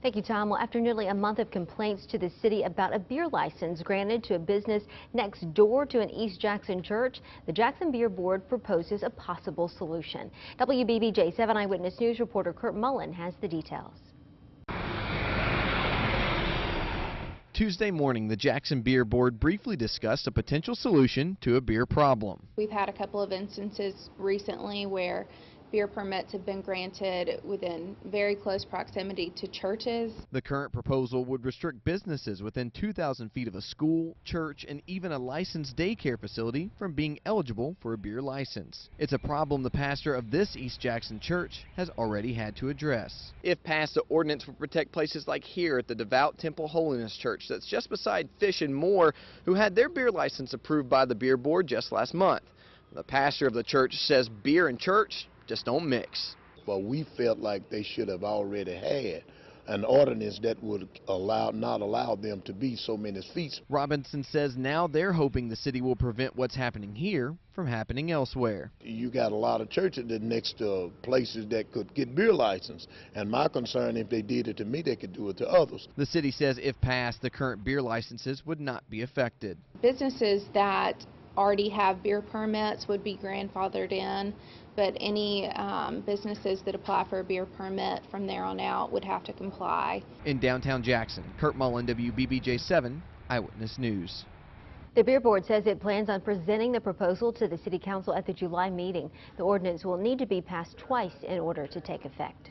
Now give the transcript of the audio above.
Thank you, Tom. Well, after nearly a month of complaints to the city about a beer license granted to a business next door to an East Jackson church, the Jackson Beer Board proposes a possible solution. WBBJ 7 Eyewitness News reporter Kurt Mullen has the details. Tuesday morning, the Jackson Beer Board briefly discussed a potential solution to a beer problem. We've had a couple of instances recently where beer permits have been granted within very close proximity to churches. The current proposal would restrict businesses within 2,000 feet of a school, church, and even a licensed daycare facility from being eligible for a beer license. It's a problem the pastor of this East Jackson church has already had to address. If passed, the ordinance would protect places like here at the Devout Temple Holiness Church that's just beside Fish and More, who had their beer license approved by the beer board just last month. The pastor of the church says beer and church just don't mix. Well, we felt like they should have already had an ordinance that would not allow them to be so many feet. Robinson says now they're hoping the city will prevent what's happening here from happening elsewhere. You got a lot of churches that next to places that could get beer license, and my concern, if they did it to me, they could do it to others. The city says if passed, the current beer licenses would not be affected. Businesses that already have beer permits would be grandfathered in, but any businesses that apply for a beer permit from there on out would have to comply. In downtown Jackson, Kurt Mullen, WBBJ 7 Eyewitness News. The Beer Board says it plans on presenting the proposal to the City Council at the July meeting. The ordinance will need to be passed twice in order to take effect.